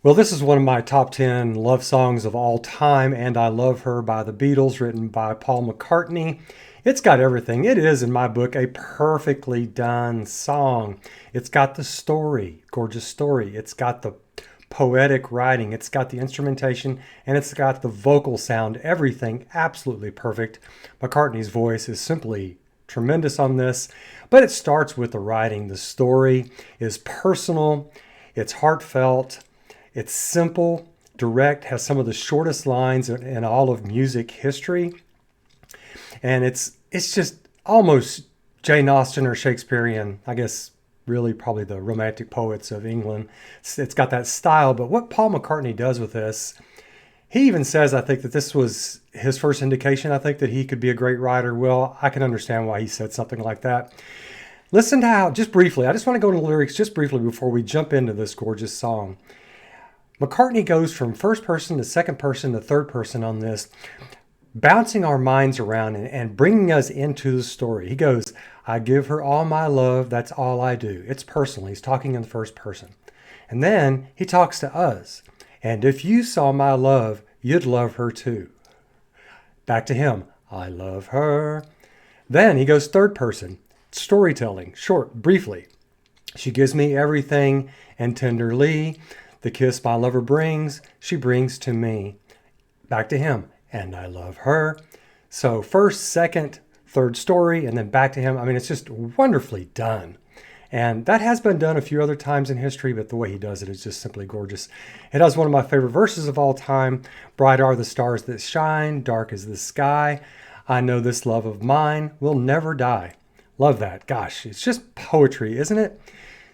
Well, this is one of my top 10 love songs of all time, and I Love Her by the Beatles, written by Paul McCartney. It's got everything. It is, in my book, a perfectly done song. It's got the story, gorgeous story. It's got the poetic writing. It's got the instrumentation, and it's got the vocal sound. Everything absolutely perfect. McCartney's voice is simply tremendous on this, but it starts with the writing. The story is personal, it's heartfelt. It's simple, direct, has some of the shortest lines in all of music history. And it's just almost Jane Austen or Shakespearean, I guess really probably the romantic poets of England. It's got that style, but what Paul McCartney does with this, he even says, I think that this was his first indication, I think that he could be a great writer. Well, I can understand why he said something like that. Listen to how, just briefly, I just want to go into the lyrics just briefly before we jump into this gorgeous song. McCartney goes from first person to second person to third person on this, bouncing our minds around and bringing us into the story. He goes, I give her all my love, that's all I do. It's personal. He's talking in the first person. And then he talks to us. And if you saw my love, you'd love her too. Back to him, I love her. Then he goes third person, storytelling, short, briefly. She gives me everything, and tenderly, the kiss my lover brings, she brings to me. Back to him, and I love her. So first, second, third story, and then back to him. I mean, it's just wonderfully done. And that has been done a few other times in history, but the way he does it is just simply gorgeous. It has one of my favorite verses of all time. Bright are the stars that shine, dark is the sky. I know this love of mine will never die. Love that. Gosh, it's just poetry, isn't it?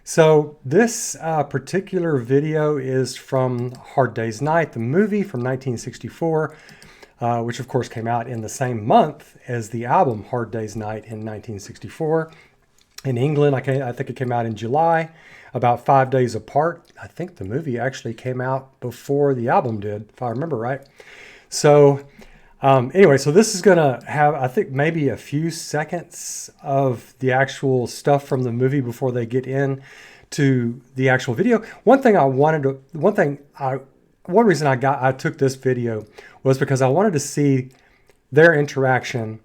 So this particular video is from Hard Day's Night, the movie from 1964, which of course came out in the same month as the album Hard Day's Night in 1964. In England, I think it came out in July, about 5 days apart. I think the movie actually came out before the album did, if I remember right. So anyway, so this is going to have, I think, maybe a few seconds of the actual stuff from the movie before they get in to the actual video. One reason I took this video was because I wanted to see their interaction,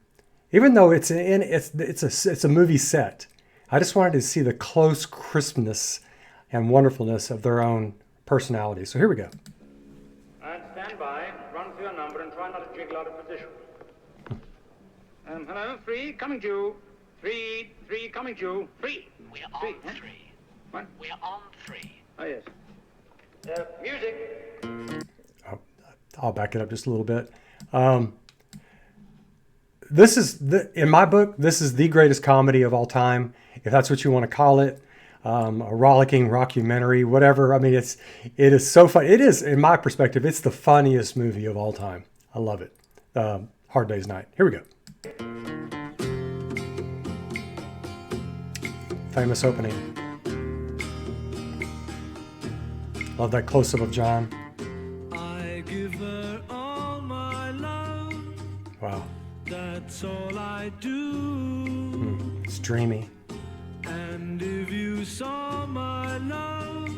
even though it's a movie set. I just wanted to see the close crispness and wonderfulness of their own personality. So here we go. And stand by, run for your number, and try not to jiggle out of position. Hello, 3, coming to you. 3, coming to you. 3. We're on 3. What? We're on 3. Oh, yes. Music. I'll back it up just a little bit. This is, in my book, this is the greatest comedy of all time, if that's what you want to call it. A rollicking rockumentary, whatever. I mean, it is so fun. It is, in my perspective, it's the funniest movie of all time. I love it. Hard Day's Night. Here we go. Famous opening. Love that close-up of John. I give her all my love. Wow. That's all I do. It's dreamy. And if you saw my love,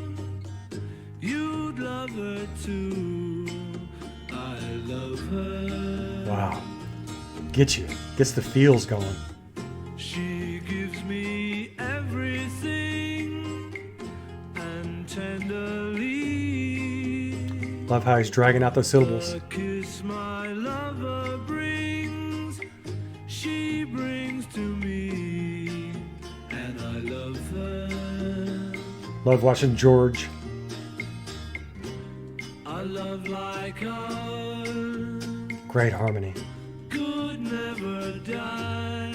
you'd love her too. I love her. Wow. Gets the feels going. She gives me everything, and tenderly, Love how he's dragging out those syllables. the kiss my lover brings, she brings to me, and I love her. Love watching George. A love like ours Great harmony. could never die,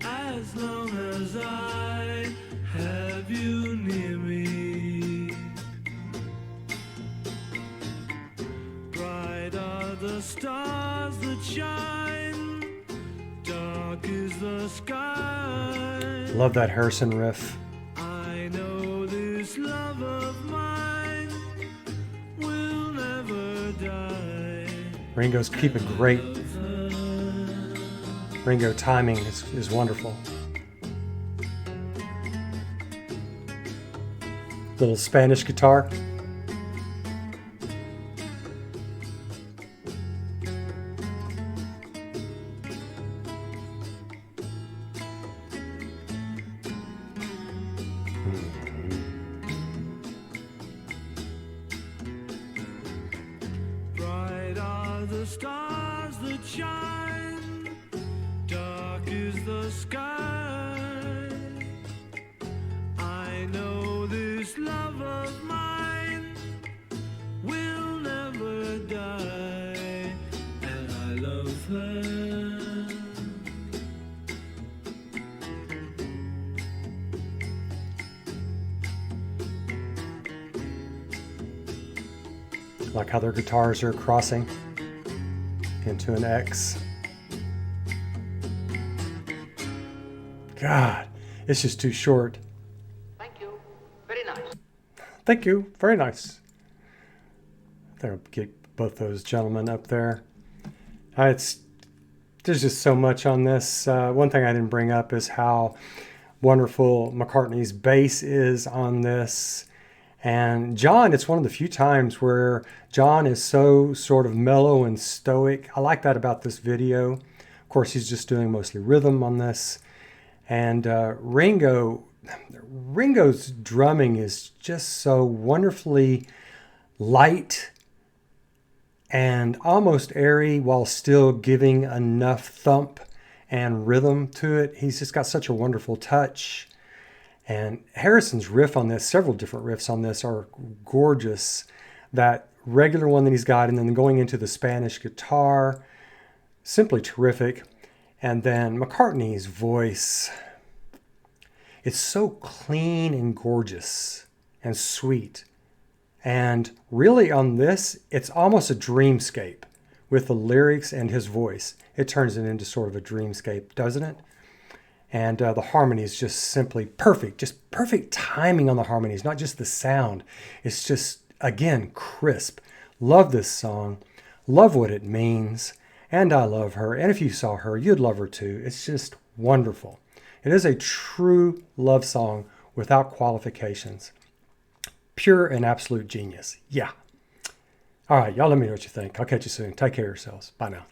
as long as I have you near me. Bright are the stars that shine, dark is the sky. Love that Harrison riff. I know this love of mine will never die. Ringo's keeping great. Ringo timing is wonderful. Little Spanish guitar. Bright are the stars that shine, dark is the sky. I know this love of mine will never die, and I love her. Like how their guitars are crossing into an X. God, it's just too short. Thank you. Very nice. Thank you. Very nice. I'll get both those gentlemen up there. There's just so much on this. One thing I didn't bring up is how wonderful McCartney's bass is on this. And John, it's one of the few times where John is so sort of mellow and stoic. I like that about this video. Of course, he's just doing mostly rhythm on this. And Ringo's drumming is just so wonderfully light and almost airy while still giving enough thump and rhythm to it. He's just got such a wonderful touch. And Harrison's riff on this, several different riffs on this are gorgeous. That regular one that he's got, and then going into the Spanish guitar, simply terrific. And then McCartney's voice, it's so clean and gorgeous and sweet. And really on this, it's almost a dreamscape with the lyrics and his voice. It turns it into sort of a dreamscape, doesn't it? And the harmonies just simply perfect, just perfect timing on the harmonies, not just the sound. It's just, again, crisp. Love this song, love what it means, and I love her. And if you saw her, you'd love her too. It's just wonderful. It is a true love song without qualifications. Pure and absolute genius. Yeah. All right, y'all let me know what you think. I'll catch you soon. Take care of yourselves. Bye now.